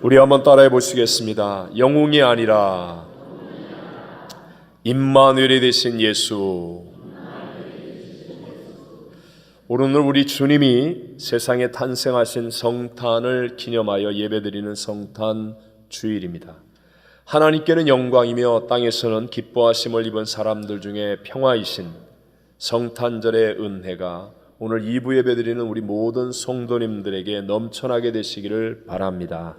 우리 한번 따라해 보시겠습니다. 영웅이 아니라 임마누엘이 되신 예수. 오늘 우리 주님이 세상에 탄생하신 성탄을 기념하여 예배드리는 성탄 주일입니다. 하나님께는 영광이며 땅에서는 기뻐하심을 입은 사람들 중에 평화이신 성탄절의 은혜가 오늘 2부 예배드리는 우리 모든 성도님들에게 넘쳐나게 되시기를 바랍니다.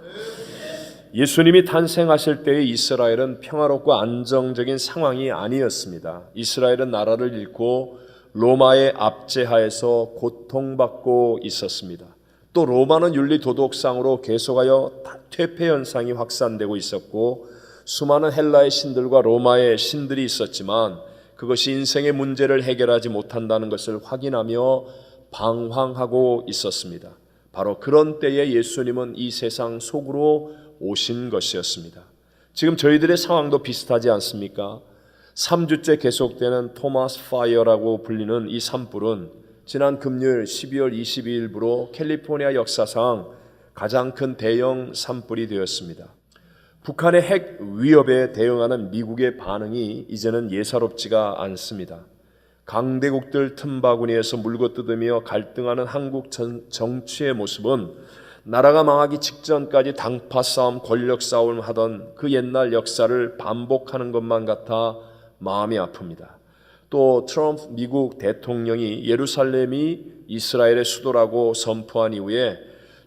예수님이 탄생하실 때의 이스라엘은 평화롭고 안정적인 상황이 아니었습니다. 이스라엘은 나라를 잃고 로마의 압제하에서 고통받고 있었습니다. 또 로마는 윤리도덕상으로 계속하여 퇴폐 현상이 확산되고 있었고 수많은 헬라의 신들과 로마의 신들이 있었지만 그것이 인생의 문제를 해결하지 못한다는 것을 확인하며 방황하고 있었습니다. 바로 그런 때에 예수님은 이 세상 속으로 오신 것이었습니다. 지금 저희들의 상황도 비슷하지 않습니까? 3주째 계속되는 토마스 파이어라고 불리는 이 산불은 지난 금요일 12월 22일부로 캘리포니아 역사상 가장 큰 대형 산불이 되었습니다. 북한의 핵 위협에 대응하는 미국의 반응이 이제는 예사롭지가 않습니다. 강대국들 틈바구니에서 물거뜯으며 갈등하는 한국 정치의 모습은 나라가 망하기 직전까지 당파 싸움, 권력 싸움을 하던 그 옛날 역사를 반복하는 것만 같아 마음이 아픕니다. 또 트럼프 미국 대통령이 예루살렘이 이스라엘의 수도라고 선포한 이후에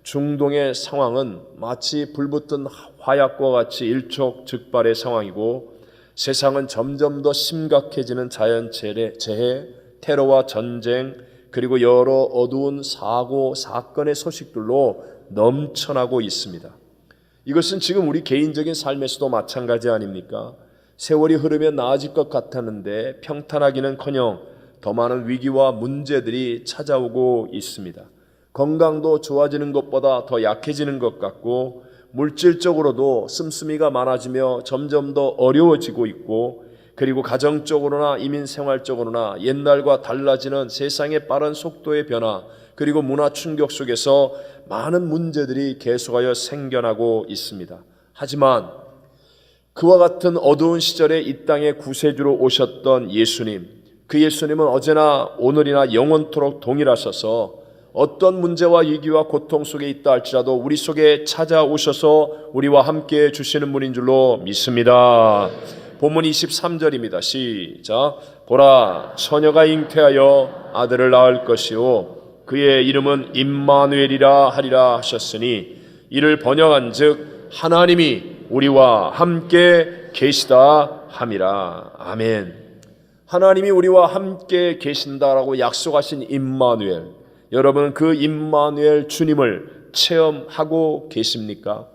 중동의 상황은 마치 불붙은 화약과 같이 일촉즉발의 상황이고 세상은 점점 더 심각해지는 자연재해, 테러와 전쟁 그리고 여러 어두운 사고, 사건의 소식들로 넘쳐나고 있습니다. 이것은 지금 우리 개인적인 삶에서도 마찬가지 아닙니까? 세월이 흐르면 나아질 것 같았는데 평탄하기는커녕 더 많은 위기와 문제들이 찾아오고 있습니다. 건강도 좋아지는 것보다 더 약해지는 것 같고 물질적으로도 씀씀이가 많아지며 점점 더 어려워지고 있고 그리고 가정적으로나 이민생활적으로나 옛날과 달라지는 세상의 빠른 속도의 변화 그리고 문화 충격 속에서 많은 문제들이 계속하여 생겨나고 있습니다. 하지만 그와 같은 어두운 시절에 이 땅에 구세주로 오셨던 예수님, 그 예수님은 어제나 오늘이나 영원토록 동일하셔서 어떤 문제와 위기와 고통 속에 있다 할지라도 우리 속에 찾아오셔서 우리와 함께 주시는 분인 줄로 믿습니다. 본문 23절입니다. 시작. 보라, 처녀가 잉태하여 아들을 낳을 것이요 그의 이름은 임마누엘이라 하리라 하셨으니 이를 번역한즉 하나님이 우리와 함께 계시다 함이라. 아멘. 하나님이 우리와 함께 계신다라고 약속하신 임마누엘, 여러분 그 임마누엘 주님을 체험하고 계십니까?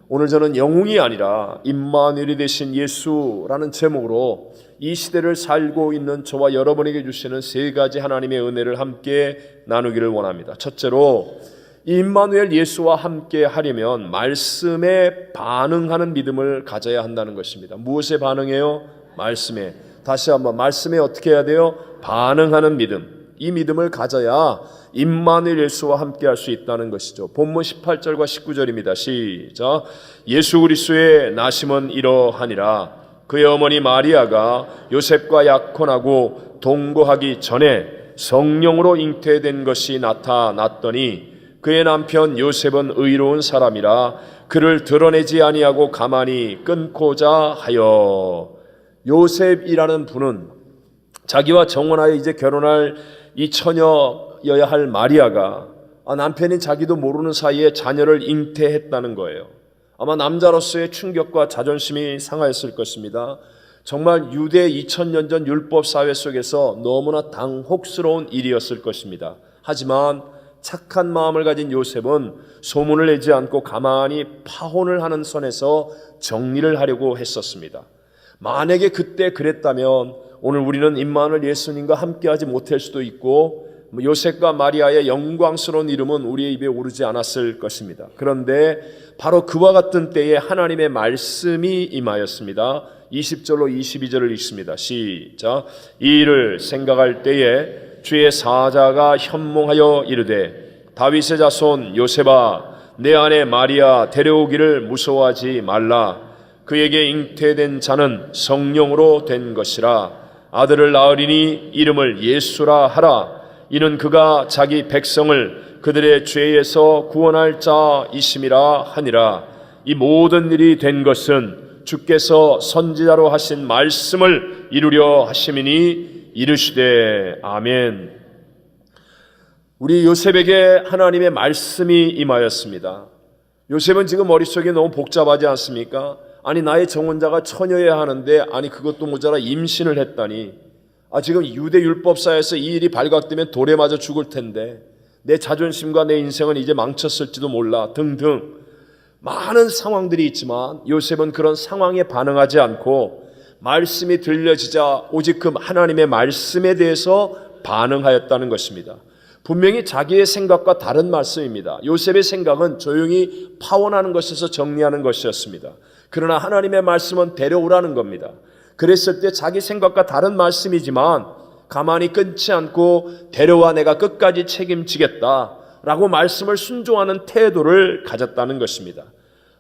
오늘 저는 영웅이 아니라 임마누엘이 되신 예수라는 제목으로 이 시대를 살고 있는 저와 여러분에게 주시는 세 가지 하나님의 은혜를 함께 나누기를 원합니다. 첫째로 이 임마누엘 예수와 함께 하려면 말씀에 반응하는 믿음을 가져야 한다는 것입니다. 무엇에 반응해요? 말씀에. 다시 한번 말씀에 어떻게 해야 돼요? 반응하는 믿음. 이 믿음을 가져야 임마누엘 예수와 함께 할 수 있다는 것이죠. 본문 18절과 19절입니다. 시작. 예수 그리스도의 나심은 이러하니라. 그의 어머니 마리아가 요셉과 약혼하고 동거하기 전에 성령으로 잉태된 것이 나타났더니 그의 남편 요셉은 의로운 사람이라 그를 드러내지 아니하고 가만히 끊고자 하여. 요셉이라는 분은 자기와 정혼하여 이제 결혼할 이 처녀여야 할 마리아가 남편인 자기도 모르는 사이에 자녀를 잉태했다는 거예요. 아마 남자로서의 충격과 자존심이 상하였을 것입니다. 정말 유대 2000년 전 율법 사회 속에서 너무나 당혹스러운 일이었을 것입니다. 하지만 착한 마음을 가진 요셉은 소문을 내지 않고 가만히 파혼을 하는 선에서 정리를 하려고 했었습니다. 만약에 그때 그랬다면 오늘 우리는 임마누엘 예수님과 함께하지 못할 수도 있고 요셉과 마리아의 영광스러운 이름은 우리의 입에 오르지 않았을 것입니다. 그런데 바로 그와 같은 때에 하나님의 말씀이 임하였습니다. 20절로 22절을 읽습니다. 시작. 이 일을 생각할 때에 주의 사자가 현몽하여 이르되 다윗의 자손 요셉아 내 아내 마리아 데려오기를 무서워하지 말라. 그에게 잉태된 자는 성령으로 된 것이라. 아들을 낳으리니 이름을 예수라 하라. 이는 그가 자기 백성을 그들의 죄에서 구원할 자이심이라 하니라. 이 모든 일이 된 것은 주께서 선지자로 하신 말씀을 이루려 하심이니 이르시되 아멘. 우리 요셉에게 하나님의 말씀이 임하였습니다. 요셉은 지금 머릿속이 너무 복잡하지 않습니까? 아니 나의 정혼자가 처녀여야 하는데 아니 그것도 모자라 임신을 했다니, 지금 유대 율법사에서 이 일이 발각되면 돌에 맞아 죽을 텐데 내 자존심과 내 인생은 이제 망쳤을지도 몰라 등등 많은 상황들이 있지만 요셉은 그런 상황에 반응하지 않고 말씀이 들려지자 오직 그 하나님의 말씀에 대해서 반응하였다는 것입니다. 분명히 자기의 생각과 다른 말씀입니다. 요셉의 생각은 조용히 파원하는 것에서 정리하는 것이었습니다. 그러나 하나님의 말씀은 데려오라는 겁니다. 그랬을 때 자기 생각과 다른 말씀이지만 가만히 끊지 않고 데려와 내가 끝까지 책임지겠다라고 말씀을 순종하는 태도를 가졌다는 것입니다.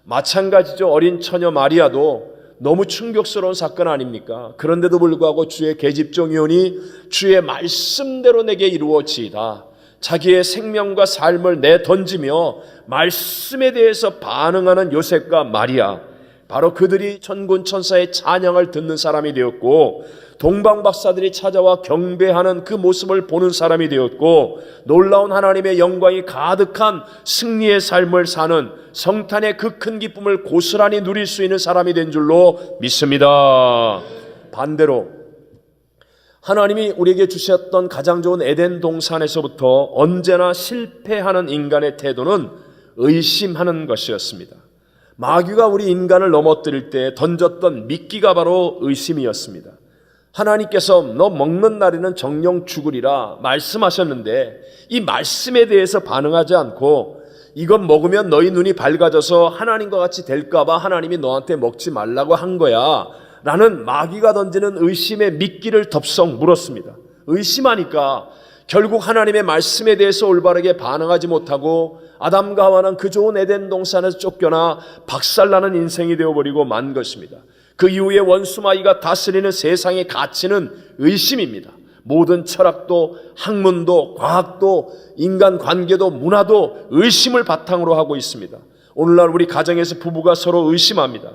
마찬가지죠. 어린 처녀 마리아도 너무 충격스러운 사건 아닙니까? 그런데도 불구하고 주의 계집종이오니 주의 말씀대로 내게 이루어지이다. 자기의 생명과 삶을 내던지며 말씀에 대해서 반응하는 요셉과 마리아, 바로 그들이 천군 천사의 찬양을 듣는 사람이 되었고 동방박사들이 찾아와 경배하는 그 모습을 보는 사람이 되었고 놀라운 하나님의 영광이 가득한 승리의 삶을 사는 성탄의 그 큰 기쁨을 고스란히 누릴 수 있는 사람이 된 줄로 믿습니다. 반대로 하나님이 우리에게 주셨던 가장 좋은 에덴 동산에서부터 언제나 실패하는 인간의 태도는 의심하는 것이었습니다. 마귀가 우리 인간을 넘어뜨릴 때 던졌던 미끼가 바로 의심이었습니다. 하나님께서 너 먹는 날에는 정령 죽으리라 말씀하셨는데 이 말씀에 대해서 반응하지 않고 이건 먹으면 너희 눈이 밝아져서 하나님과 같이 될까 봐 하나님이 너한테 먹지 말라고 한 거야 라는 마귀가 던지는 의심의 미끼를 덥석 물었습니다. 의심하니까 결국 하나님의 말씀에 대해서 올바르게 반응하지 못하고 아담과 하와는 그 좋은 에덴 동산에서 쫓겨나 박살나는 인생이 되어버리고 만 것입니다. 그 이후에 원수마귀가 다스리는 세상의 가치는 의심입니다. 모든 철학도 학문도 과학도 인간관계도 문화도 의심을 바탕으로 하고 있습니다. 오늘날 우리 가정에서 부부가 서로 의심합니다.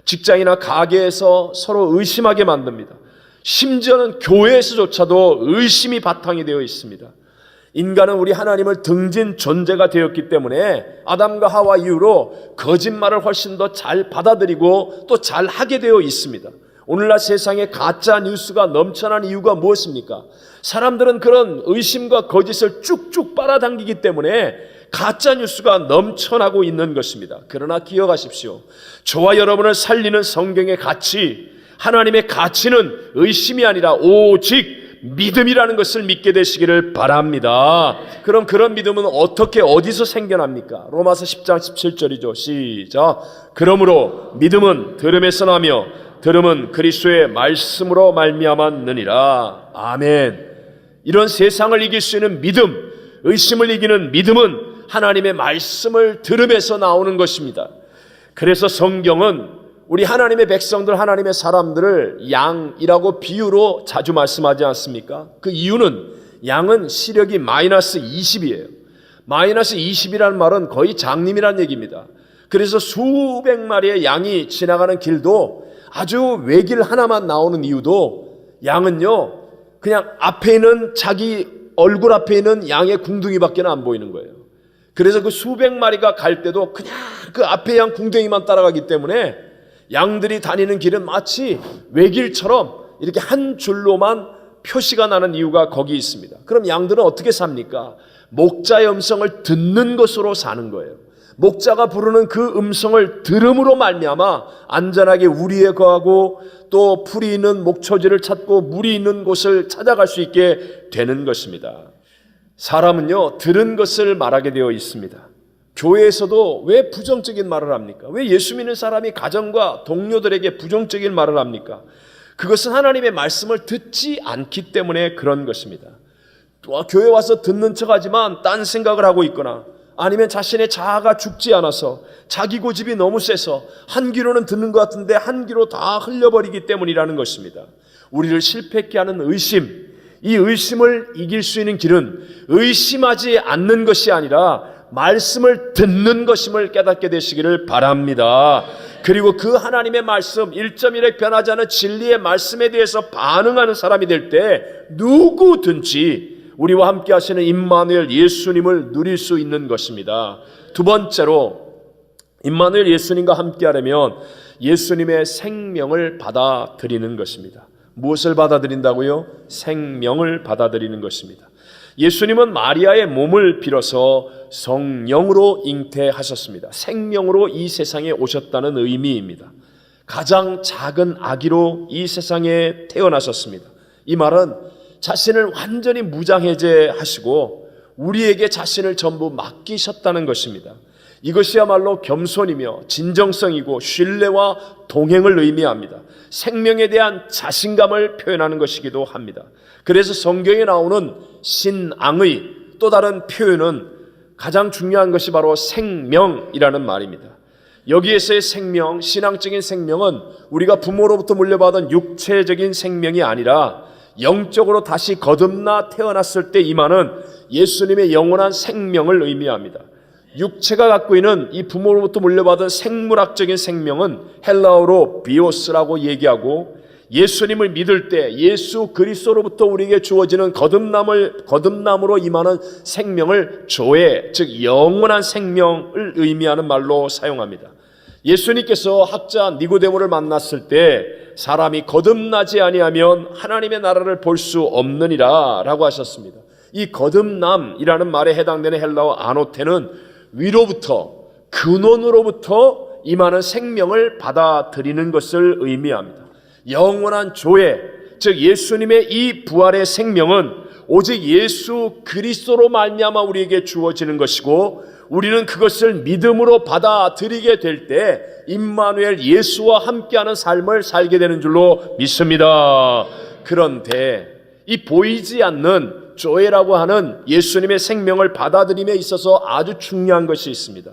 직장이나 가게에서 서로 의심하게 만듭니다. 심지어는 교회에서조차도 의심이 바탕이 되어 있습니다. 인간은 우리 하나님을 등진 존재가 되었기 때문에 아담과 하와 이후로 거짓말을 훨씬 더 잘 받아들이고 또 잘 하게 되어 있습니다. 오늘날 세상에 가짜 뉴스가 넘쳐난 이유가 무엇입니까? 사람들은 그런 의심과 거짓을 쭉쭉 빨아당기기 때문에 가짜 뉴스가 넘쳐나고 있는 것입니다. 그러나 기억하십시오. 저와 여러분을 살리는 성경의 가치, 하나님의 가치는 의심이 아니라 오직 믿음이라는 것을 믿게 되시기를 바랍니다. 그럼 그런 믿음은 어디서 생겨납니까? 로마서 10장 17절이죠. 시작. 그러므로 믿음은 들음에서 나며 들음은 그리스도의 말씀으로 말미암았느니라. 아멘. 이런 세상을 이길 수 있는 믿음, 의심을 이기는 믿음은 하나님의 말씀을 들음에서 나오는 것입니다. 그래서 성경은 우리 하나님의 백성들, 하나님의 사람들을 양이라고 비유로 자주 말씀하지 않습니까? 그 이유는 양은 시력이 마이너스 20이에요. 마이너스 20이라는 말은 거의 장님이라는 얘기입니다. 그래서 수백 마리의 양이 지나가는 길도 아주 외길 하나만 나오는 이유도 양은요, 그냥 앞에 있는 자기 얼굴 앞에 있는 양의 궁둥이밖에 안 보이는 거예요. 그래서 그 수백 마리가 갈 때도 그냥 그 앞에 양 궁둥이만 따라가기 때문에 양들이 다니는 길은 마치 외길처럼 이렇게 한 줄로만 표시가 나는 이유가 거기 있습니다. 그럼 양들은 어떻게 삽니까? 목자의 음성을 듣는 것으로 사는 거예요. 목자가 부르는 그 음성을 들음으로 말미암아 안전하게 우리에 거하고 또 풀이 있는 목초지를 찾고 물이 있는 곳을 찾아갈 수 있게 되는 것입니다. 사람은요, 들은 것을 말하게 되어 있습니다. 교회에서도 왜 부정적인 말을 합니까? 왜 예수 믿는 사람이 가정과 동료들에게 부정적인 말을 합니까? 그것은 하나님의 말씀을 듣지 않기 때문에 그런 것입니다. 교회 와서 듣는 척하지만 딴 생각을 하고 있거나, 아니면 자신의 자아가 죽지 않아서 자기 고집이 너무 세서 한 귀로는 듣는 것 같은데 한 귀로 다 흘려버리기 때문이라는 것입니다. 우리를 실패케 하는 의심, 이 의심을 이길 수 있는 길은 의심하지 않는 것이 아니라 말씀을 듣는 것임을 깨닫게 되시기를 바랍니다. 그리고 그 하나님의 말씀 1.1획 변하지 않은 진리의 말씀에 대해서 반응하는 사람이 될 때 누구든지 우리와 함께 하시는 임마누엘 예수님을 누릴 수 있는 것입니다. 두 번째로, 임마누엘 예수님과 함께 하려면 예수님의 생명을 받아들이는 것입니다. 무엇을 받아들인다고요? 생명을 받아들이는 것입니다. 예수님은 마리아의 몸을 빌어서 성령으로 잉태하셨습니다. 생명으로 이 세상에 오셨다는 의미입니다. 가장 작은 아기로 이 세상에 태어나셨습니다. 이 말은 자신을 완전히 무장해제하시고 우리에게 자신을 전부 맡기셨다는 것입니다. 이것이야말로 겸손이며 진정성이고 신뢰와 동행을 의미합니다. 생명에 대한 자신감을 표현하는 것이기도 합니다. 그래서 성경에 나오는 신앙의 또 다른 표현은 가장 중요한 것이 바로 생명이라는 말입니다. 여기에서의 생명, 신앙적인 생명은 우리가 부모로부터 물려받은 육체적인 생명이 아니라 영적으로 다시 거듭나 태어났을 때 임하는 예수님의 영원한 생명을 의미합니다. 육체가 갖고 있는 이 부모로부터 물려받은 생물학적인 생명은 헬라어로 비오스라고 얘기하고, 예수님을 믿을 때 예수 그리스도로부터 우리에게 주어지는 거듭남으로 임하는 생명을 조회, 즉 영원한 생명을 의미하는 말로 사용합니다. 예수님께서 학자 니고데모를 만났을 때 사람이 거듭나지 아니하면 하나님의 나라를 볼 수 없느니라 라고 하셨습니다. 이 거듭남이라는 말에 해당되는 헬라어 아노테는 위로부터, 근원으로부터 임하는 생명을 받아들이는 것을 의미합니다. 영원한 조회, 즉 예수님의 이 부활의 생명은 오직 예수 그리스도로 말미암아 우리에게 주어지는 것이고, 우리는 그것을 믿음으로 받아들이게 될 때 임마누엘 예수와 함께하는 삶을 살게 되는 줄로 믿습니다. 그런데 이 보이지 않는 조회라고 하는 예수님의 생명을 받아들임에 있어서 아주 중요한 것이 있습니다.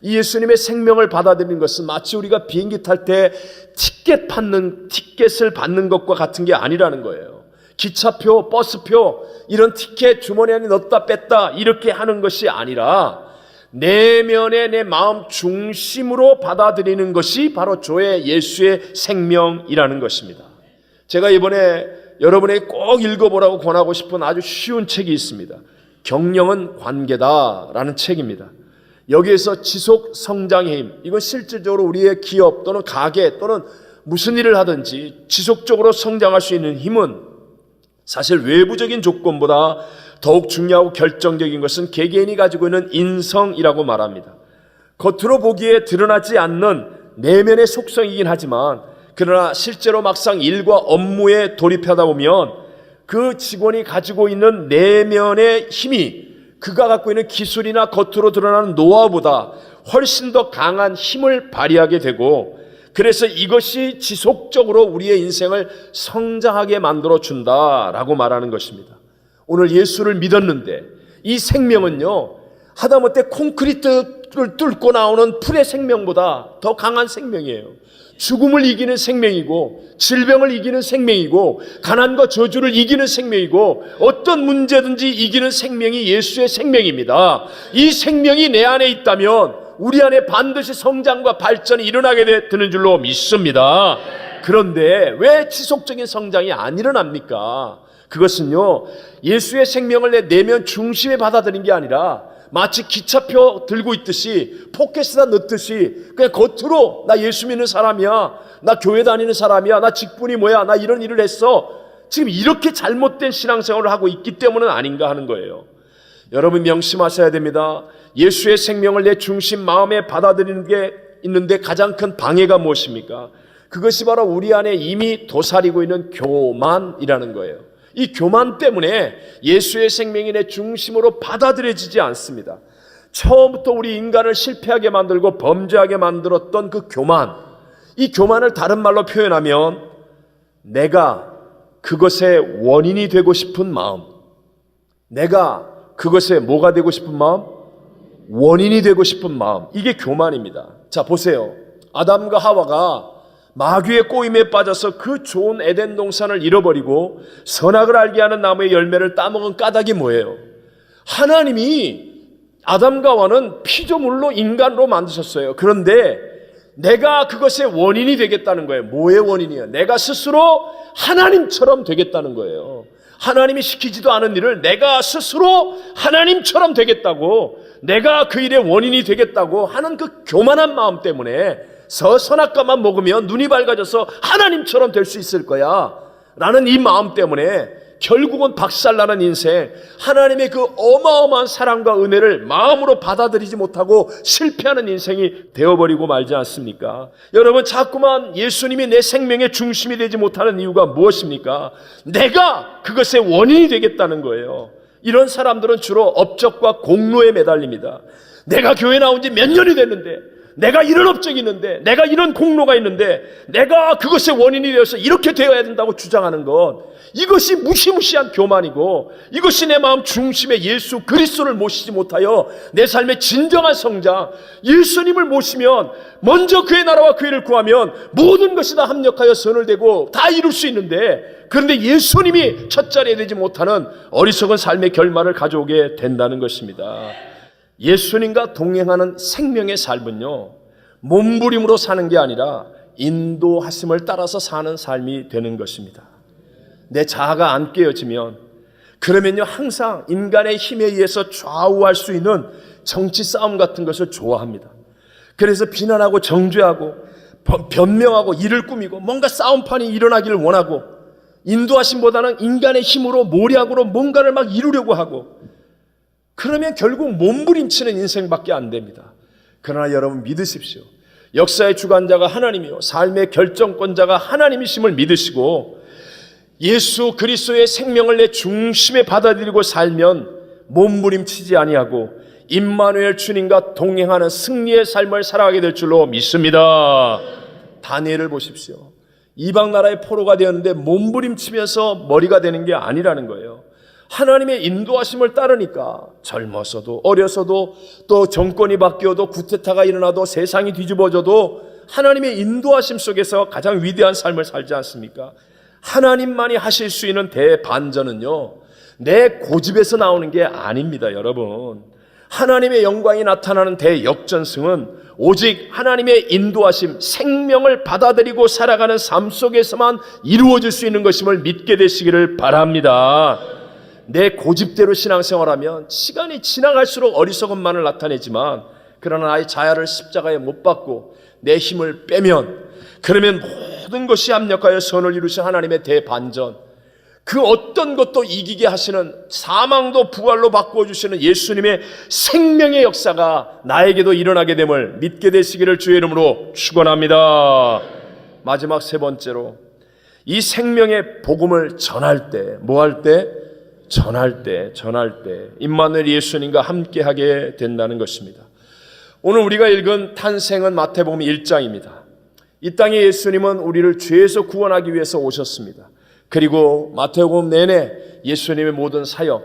이 예수님의 생명을 받아들이는 것은 마치 우리가 비행기 탈 때 티켓을 받는 것과 같은 게 아니라는 거예요. 기차표, 버스표 이런 티켓 주머니 안에 넣었다 뺐다 이렇게 하는 것이 아니라 내면의 내 마음 중심으로 받아들이는 것이 바로 조회 예수의 생명이라는 것입니다. 제가 이번에 여러분에게 꼭 읽어보라고 권하고 싶은 아주 쉬운 책이 있습니다. 경영은 관계다라는 책입니다. 여기에서 지속 성장의 힘, 이건 실질적으로 우리의 기업 또는 가게 또는 무슨 일을 하든지 지속적으로 성장할 수 있는 힘은 사실 외부적인 조건보다 더욱 중요하고 결정적인 것은 개개인이 가지고 있는 인성이라고 말합니다. 겉으로 보기에 드러나지 않는 내면의 속성이긴 하지만, 그러나 실제로 막상 일과 업무에 돌입하다 보면 그 직원이 가지고 있는 내면의 힘이 그가 갖고 있는 기술이나 겉으로 드러나는 노하우보다 훨씬 더 강한 힘을 발휘하게 되고, 그래서 이것이 지속적으로 우리의 인생을 성장하게 만들어준다라고 말하는 것입니다. 오늘 예수를 믿었는데 이 생명은요, 하다못해 콘크리트를 뚫고 나오는 풀의 생명보다 더 강한 생명이에요. 죽음을 이기는 생명이고, 질병을 이기는 생명이고, 가난과 저주를 이기는 생명이고, 어떤 문제든지 이기는 생명이 예수의 생명입니다. 이 생명이 내 안에 있다면 우리 안에 반드시 성장과 발전이 일어나게 되는 줄로 믿습니다. 그런데 왜 지속적인 성장이 안 일어납니까? 그것은요, 예수의 생명을 내 내면 중심에 받아들인 게 아니라 마치 기차표 들고 있듯이 포켓에다 넣듯이 그냥 겉으로 나 예수 믿는 사람이야, 나 교회 다니는 사람이야, 나 직분이 뭐야, 나 이런 일을 했어, 지금 이렇게 잘못된 신앙생활을 하고 있기 때문은 아닌가 하는 거예요. 여러분 명심하셔야 됩니다. 예수의 생명을 내 중심 마음에 받아들이는 게 있는데 가장 큰 방해가 무엇입니까? 그것이 바로 우리 안에 이미 도사리고 있는 교만이라는 거예요. 이 교만 때문에 예수의 생명이 내 중심으로 받아들여지지 않습니다. 처음부터 우리 인간을 실패하게 만들고 범죄하게 만들었던 그 교만, 이 교만을 다른 말로 표현하면 내가 그것의 원인이 되고 싶은 마음, 내가 그것에 뭐가 되고 싶은 마음? 원인이 되고 싶은 마음. 이게 교만입니다. 자, 보세요. 아담과 하와가 마귀의 꼬임에 빠져서 그 좋은 에덴 동산을 잃어버리고 선악을 알게 하는 나무의 열매를 따먹은 까닭이 뭐예요? 하나님이 아담과 하와는 피조물로 인간으로 만드셨어요. 그런데 내가 그것의 원인이 되겠다는 거예요. 뭐의 원인이에요? 내가 스스로 하나님처럼 되겠다는 거예요. 하나님이 시키지도 않은 일을 내가 스스로 하나님처럼 되겠다고, 내가 그 일의 원인이 되겠다고 하는 그 교만한 마음 때문에 선악과만 먹으면 눈이 밝아져서 하나님처럼 될 수 있을 거야 라는 이 마음 때문에 결국은 박살나는 인생, 하나님의 그 어마어마한 사랑과 은혜를 마음으로 받아들이지 못하고 실패하는 인생이 되어버리고 말지 않습니까? 여러분, 자꾸만 예수님이 내 생명의 중심이 되지 못하는 이유가 무엇입니까? 내가 그것의 원인이 되겠다는 거예요. 이런 사람들은 주로 업적과 공로에 매달립니다. 내가 교회 나온 지 몇 년이 됐는데, 내가 이런 업적이 있는데, 내가 이런 공로가 있는데, 내가 그것의 원인이 되어서 이렇게 되어야 된다고 주장하는 것, 이것이 무시무시한 교만이고, 이것이 내 마음 중심에 예수 그리스도를 모시지 못하여 내 삶의 진정한 성장, 예수님을 모시면, 먼저 그의 나라와 그 일을 구하면 모든 것이 다 합력하여 선을 되고 다 이룰 수 있는데, 그런데 예수님이 첫 자리에 되지 못하는 어리석은 삶의 결말을 가져오게 된다는 것입니다. 예수님과 동행하는 생명의 삶은요, 몸부림으로 사는 게 아니라 인도하심을 따라서 사는 삶이 되는 것입니다. 내 자아가 안 깨어지면, 그러면요 항상 인간의 힘에 의해서 좌우할 수 있는 정치 싸움 같은 것을 좋아합니다. 그래서 비난하고 정죄하고 변명하고 일을 꾸미고 뭔가 싸움판이 일어나기를 원하고, 인도하심보다는 인간의 힘으로 모략으로 뭔가를 막 이루려고 하고, 그러면 결국 몸부림치는 인생밖에 안 됩니다. 그러나 여러분 믿으십시오. 역사의 주관자가 하나님이요, 삶의 결정권자가 하나님이심을 믿으시고 예수 그리스도의 생명을 내 중심에 받아들이고 살면 몸부림치지 아니하고 임마누엘 주님과 동행하는 승리의 삶을 살아가게 될 줄로 믿습니다. 다니엘을 보십시오. 이방 나라의 포로가 되었는데 몸부림치면서 머리가 되는 게 아니라는 거예요. 하나님의 인도하심을 따르니까 젊어서도 어려서도 또 정권이 바뀌어도 쿠데타가 일어나도 세상이 뒤집어져도 하나님의 인도하심 속에서 가장 위대한 삶을 살지 않습니까? 하나님만이 하실 수 있는 대반전은요, 내 고집에서 나오는 게 아닙니다. 여러분, 하나님의 영광이 나타나는 대역전승은 오직 하나님의 인도하심, 생명을 받아들이고 살아가는 삶 속에서만 이루어질 수 있는 것임을 믿게 되시기를 바랍니다. 내 고집대로 신앙생활하면 시간이 지나갈수록 어리석음만을 나타내지만, 그러나 나의 자아를 십자가에 못 박고 내 힘을 빼면, 그러면 모든 것이 합력하여 선을 이루신 하나님의 대반전, 그 어떤 것도 이기게 하시는, 사망도 부활로 바꾸어 주시는 예수님의 생명의 역사가 나에게도 일어나게 됨을 믿게 되시기를 주의 이름으로 축원합니다. 마지막 세 번째로, 이 생명의 복음을 전할 때, 뭐 할 때? 전할 때 임마누엘 예수님과 함께하게 된다는 것입니다. 오늘 우리가 읽은 탄생은 마태복음 1장입니다. 이 땅에 예수님은 우리를 죄에서 구원하기 위해서 오셨습니다. 그리고 마태복음 내내 예수님의 모든 사역,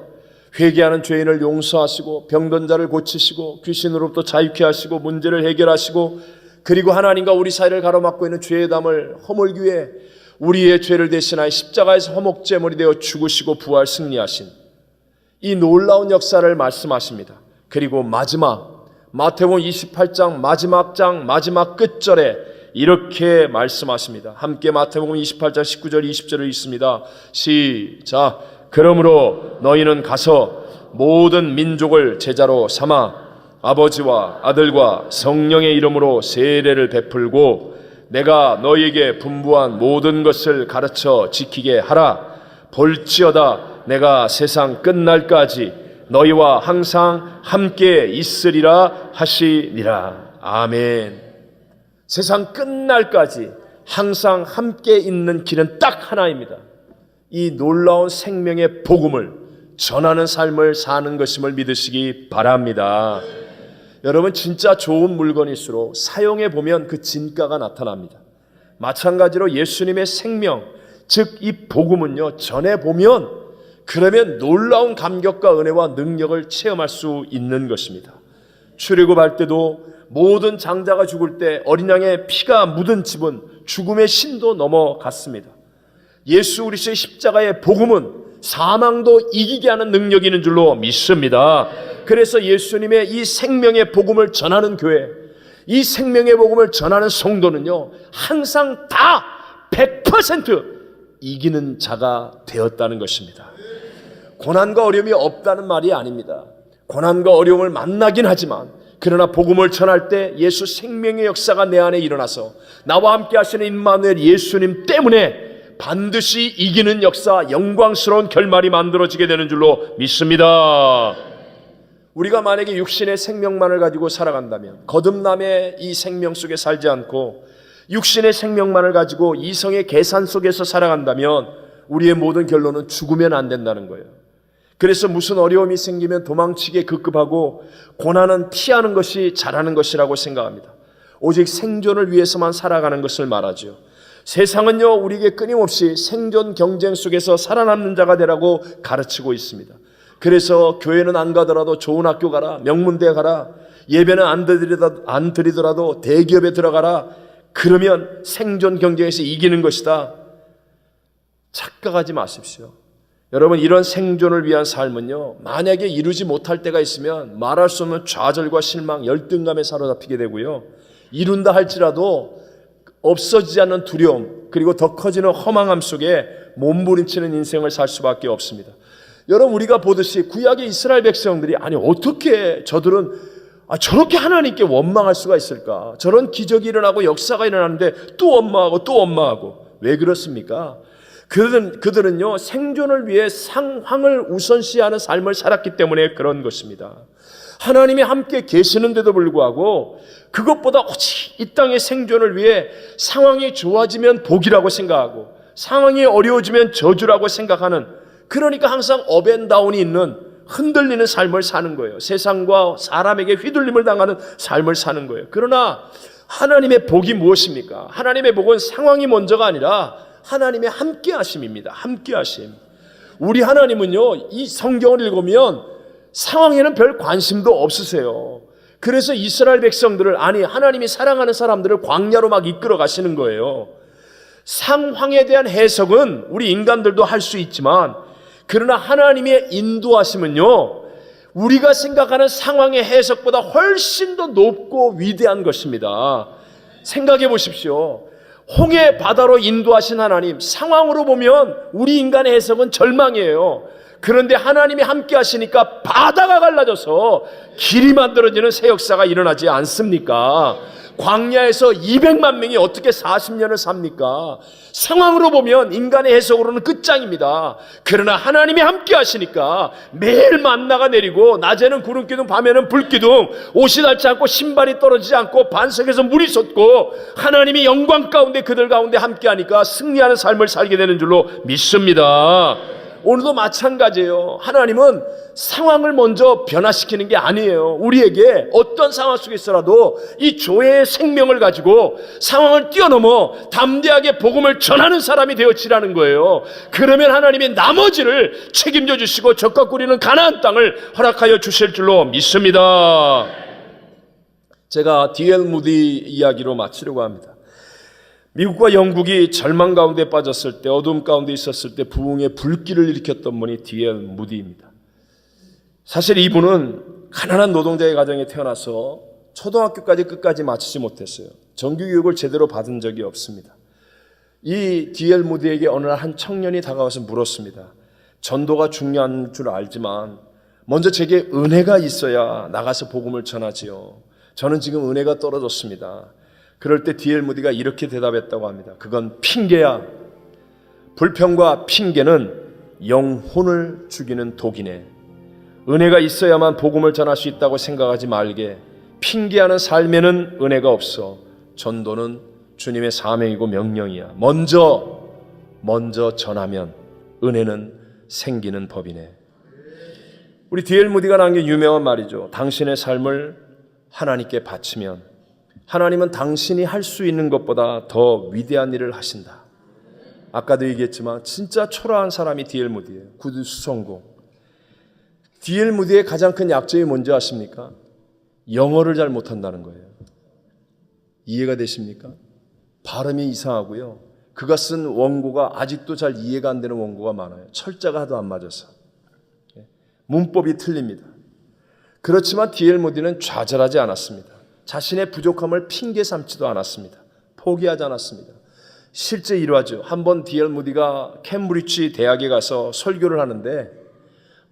회개하는 죄인을 용서하시고 병든 자를 고치시고 귀신으로부터 자유케 하시고 문제를 해결하시고, 그리고 하나님과 우리 사이를 가로막고 있는 죄의 담을 허물기 위해 우리의 죄를 대신하여 십자가에서 화목제물이 되어 죽으시고 부활 승리하신 이 놀라운 역사를 말씀하십니다. 그리고 마지막 마태복음 28장 마지막 장 마지막 끝절에 이렇게 말씀하십니다. 함께 마태복음 28장 19절 20절을 읽습니다. 시작. 그러므로 너희는 가서 모든 민족을 제자로 삼아 아버지와 아들과 성령의 이름으로 세례를 베풀고 내가 너희에게 분부한 모든 것을 가르쳐 지키게 하라. 볼지어다 내가 세상 끝날까지 너희와 항상 함께 있으리라 하시니라. 아멘. 세상 끝날까지 항상 함께 있는 길은 딱 하나입니다. 이 놀라운 생명의 복음을 전하는 삶을 사는 것임을 믿으시기 바랍니다. 여러분, 진짜 좋은 물건일수록 사용해 보면 그 진가가 나타납니다. 마찬가지로 예수님의 생명, 즉 이 복음은요, 전해 보면 그러면 놀라운 감격과 은혜와 능력을 체험할 수 있는 것입니다. 출애굽할 때도 모든 장자가 죽을 때 어린 양의 피가 묻은 집은 죽음의 신도 넘어갔습니다. 예수 그리스도의 십자가의 복음은 사망도 이기게 하는 능력이 있는 줄로 믿습니다. 그래서 예수님의 이 생명의 복음을 전하는 교회, 이 생명의 복음을 전하는 성도는요, 항상 다 100% 이기는 자가 되었다는 것입니다. 고난과 어려움이 없다는 말이 아닙니다. 고난과 어려움을 만나긴 하지만, 그러나 복음을 전할 때 예수 생명의 역사가 내 안에 일어나서 나와 함께 하시는 임마누엘 예수님 때문에 반드시 이기는 역사, 영광스러운 결말이 만들어지게 되는 줄로 믿습니다. 우리가 만약에 육신의 생명만을 가지고 살아간다면, 거듭남의 이 생명 속에 살지 않고 육신의 생명만을 가지고 이성의 계산 속에서 살아간다면 우리의 모든 결론은 죽으면 안 된다는 거예요. 그래서 무슨 어려움이 생기면 도망치게 급급하고 고난은 피하는 것이 잘하는 것이라고 생각합니다. 오직 생존을 위해서만 살아가는 것을 말하죠. 세상은요, 우리에게 끊임없이 생존 경쟁 속에서 살아남는 자가 되라고 가르치고 있습니다. 그래서 교회는 안 가더라도 좋은 학교 가라, 명문대 가라, 예배는 안 드리더라도 대기업에 들어가라, 그러면 생존 경쟁에서 이기는 것이다. 착각하지 마십시오. 여러분, 이런 생존을 위한 삶은요, 만약에 이루지 못할 때가 있으면 말할 수 없는 좌절과 실망, 열등감에 사로잡히게 되고요, 이룬다 할지라도 없어지지 않는 두려움, 그리고 더 커지는 허망함 속에 몸부림치는 인생을 살 수밖에 없습니다. 여러분, 우리가 보듯이 구약의 이스라엘 백성들이, 아니 어떻게 저들은 저렇게 하나님께 원망할 수가 있을까? 저런 기적이 일어나고 역사가 일어나는데 또 원망하고 왜 그렇습니까? 그들은요, 생존을 위해 상황을 우선시하는 삶을 살았기 때문에 그런 것입니다. 하나님이 함께 계시는데도 불구하고 그것보다 오직 이 땅의 생존을 위해 상황이 좋아지면 복이라고 생각하고 상황이 어려워지면 저주라고 생각하는, 그러니까 항상 업앤다운이 있는 흔들리는 삶을 사는 거예요. 세상과 사람에게 휘둘림을 당하는 삶을 사는 거예요. 그러나 하나님의 복이 무엇입니까? 하나님의 복은 상황이 먼저가 아니라 하나님의 함께하심입니다. 함께하심. 우리 하나님은요, 이 성경을 읽으면 상황에는 별 관심도 없으세요. 그래서 이스라엘 백성들을, 아니 하나님이 사랑하는 사람들을 광야로 막 이끌어 가시는 거예요. 상황에 대한 해석은 우리 인간들도 할 수 있지만, 그러나 하나님의 인도하심은요, 우리가 생각하는 상황의 해석보다 훨씬 더 높고 위대한 것입니다. 생각해 보십시오. 홍해 바다로 인도하신 하나님, 상황으로 보면 우리 인간의 해석은 절망이에요. 그런데 하나님이 함께 하시니까 바다가 갈라져서 길이 만들어지는 새 역사가 일어나지 않습니까? 광야에서 200만 명이 어떻게 40년을 삽니까? 상황으로 보면 인간의 해석으로는 끝장입니다. 그러나 하나님이 함께 하시니까 매일 만나가 내리고 낮에는 구름기둥, 밤에는 불기둥, 옷이 닳지 않고 신발이 떨어지지 않고 반석에서 물이 솟고 하나님이 영광 가운데 그들 가운데 함께 하니까 승리하는 삶을 살게 되는 줄로 믿습니다. 오늘도 마찬가지예요. 하나님은 상황을 먼저 변화시키는 게 아니에요. 우리에게 어떤 상황 속에 있어라도 이 조회의 생명을 가지고 상황을 뛰어넘어 담대하게 복음을 전하는 사람이 되어지라는 거예요. 그러면 하나님이 나머지를 책임져 주시고 적과 꿀이는 가나안 땅을 허락하여 주실 줄로 믿습니다. 제가 D.L. 무디 이야기로 마치려고 합니다. 미국과 영국이 절망 가운데 빠졌을 때, 어둠 가운데 있었을 때 부흥의 불길을 일으켰던 분이 D.L. 무디입니다. 사실 이분은 가난한 노동자의 가정에 태어나서 초등학교까지 끝까지 마치지 못했어요. 정규교육을 제대로 받은 적이 없습니다. 이 D.L. 무디에게 어느 날 한 청년이 다가와서 물었습니다. 전도가 중요한 줄 알지만 먼저 제게 은혜가 있어야 나가서 복음을 전하지요. 저는 지금 은혜가 떨어졌습니다. 그럴 때 D.L. 무디가 이렇게 대답했다고 합니다. 그건 핑계야. 불평과 핑계는 영혼을 죽이는 독이네. 은혜가 있어야만 복음을 전할 수 있다고 생각하지 말게. 핑계하는 삶에는 은혜가 없어. 전도는 주님의 사명이고 명령이야. 먼저 전하면 은혜는 생기는 법이네. 우리 D.L. 무디가 남긴 유명한 말이죠. 당신의 삶을 하나님께 바치면 하나님은 당신이 할 수 있는 것보다 더 위대한 일을 하신다. 아까도 얘기했지만 진짜 초라한 사람이 D.L. 무디예요. 구두 수성공. D.L. 무디의 가장 큰 약점이 뭔지 아십니까? 영어를 잘 못한다는 거예요. 이해가 되십니까? 발음이 이상하고요. 그가 쓴 원고가 아직도 잘 이해가 안 되는 원고가 많아요. 철자가 하도 안 맞아서. 문법이 틀립니다. 그렇지만 D.L. 무디는 좌절하지 않았습니다. 자신의 부족함을 핑계 삼지도 않았습니다. 포기하지 않았습니다. 실제 일화죠. 한번 D.L. 무디가 캠브리지 대학에 가서 설교를 하는데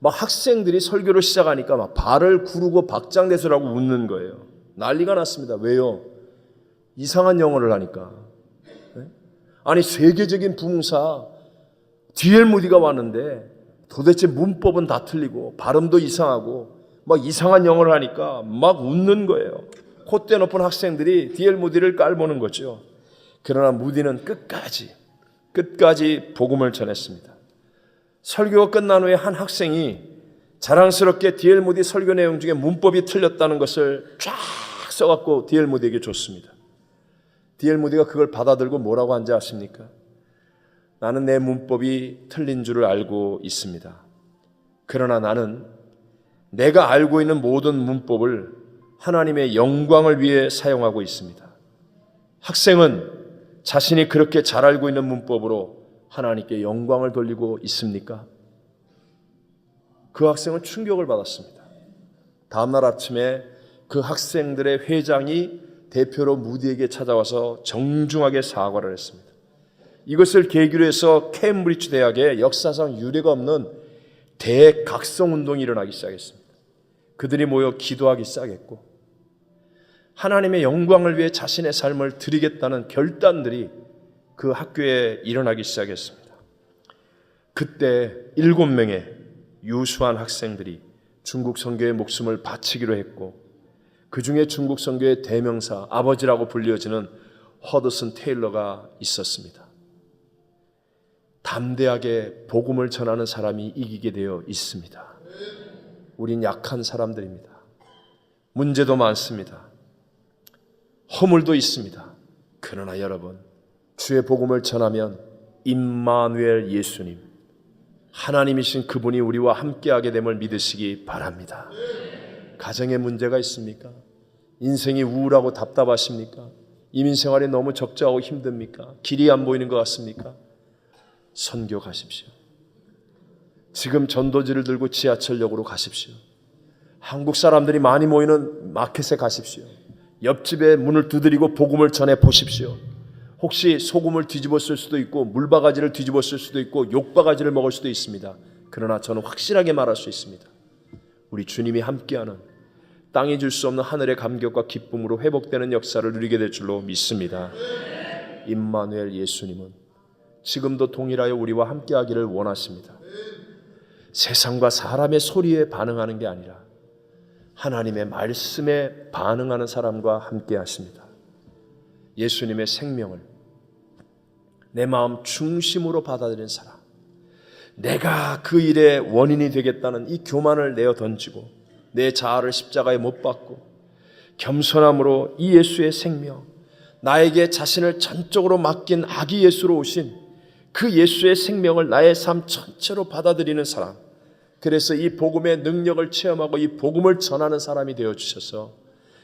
막 학생들이 설교를 시작하니까 막 발을 구르고 박장대소라고 웃는 거예요. 난리가 났습니다. 왜요? 이상한 영어를 하니까. 아니 세계적인 부흥사 D.L. 무디가 왔는데 도대체 문법은 다 틀리고 발음도 이상하고 막 이상한 영어를 하니까 막 웃는 거예요. 콧대 높은 학생들이 D.L. 무디를 깔보는 거죠. 그러나 무디는 끝까지 복음을 전했습니다. 설교가 끝난 후에 한 학생이 자랑스럽게 D.L. 무디 설교 내용 중에 문법이 틀렸다는 것을 쫙 써갖고 D.L. 무디에게 줬습니다. D.L. 무디가 그걸 받아들고 뭐라고 한지 아십니까? 나는 내 문법이 틀린 줄을 알고 있습니다. 그러나 나는 내가 알고 있는 모든 문법을 하나님의 영광을 위해 사용하고 있습니다. 학생은 자신이 그렇게 잘 알고 있는 문법으로 하나님께 영광을 돌리고 있습니까? 그 학생은 충격을 받았습니다. 다음날 아침에 그 학생들의 회장이 대표로 무디에게 찾아와서 정중하게 사과를 했습니다. 이것을 계기로 해서 케임브리지 대학에 역사상 유례가 없는 대각성 운동이 일어나기 시작했습니다. 그들이 모여 기도하기 시작했고 하나님의 영광을 위해 자신의 삶을 드리겠다는 결단들이 그 학교에 일어나기 시작했습니다. 그때 7명의 유수한 학생들이 중국 선교의 목숨을 바치기로 했고 그 중에 중국 선교의 대명사 아버지라고 불려지는 허드슨 테일러가 있었습니다. 담대하게 복음을 전하는 사람이 이기게 되어 있습니다. 우린 약한 사람들입니다. 문제도 많습니다. 허물도 있습니다. 그러나 여러분, 주의 복음을 전하면 임마누엘 예수님, 하나님이신 그분이 우리와 함께하게 됨을 믿으시기 바랍니다. 가정에 문제가 있습니까? 인생이 우울하고 답답하십니까? 이민생활이 너무 적자하고 힘듭니까? 길이 안 보이는 것 같습니까? 선교 가십시오. 지금 전도지를 들고 지하철역으로 가십시오. 한국 사람들이 많이 모이는 마켓에 가십시오. 옆집에 문을 두드리고 복음을 전해 보십시오. 혹시 소금을 뒤집어 쓸 수도 있고 물바가지를 뒤집어 쓸 수도 있고 욕바가지를 먹을 수도 있습니다. 그러나 저는 확실하게 말할 수 있습니다. 우리 주님이 함께하는 땅이 줄 수 없는 하늘의 감격과 기쁨으로 회복되는 역사를 누리게 될 줄로 믿습니다. 임마누엘 예수님은 지금도 동일하여 우리와 함께하기를 원하십니다. 세상과 사람의 소리에 반응하는 게 아니라 하나님의 말씀에 반응하는 사람과 함께 하십니다. 예수님의 생명을 내 마음 중심으로 받아들인 사람, 내가 그 일의 원인이 되겠다는 이 교만을 내어 던지고 내 자아를 십자가에 못 박고 겸손함으로 이 예수의 생명, 나에게 자신을 전적으로 맡긴 아기 예수로 오신 그 예수의 생명을 나의 삶 전체로 받아들이는 사람, 그래서 이 복음의 능력을 체험하고 이 복음을 전하는 사람이 되어주셔서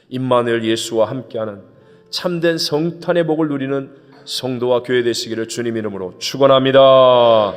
임마누엘 예수와 함께하는 참된 성탄의 복을 누리는 성도와 교회 되시기를 주님 이름으로 축원합니다.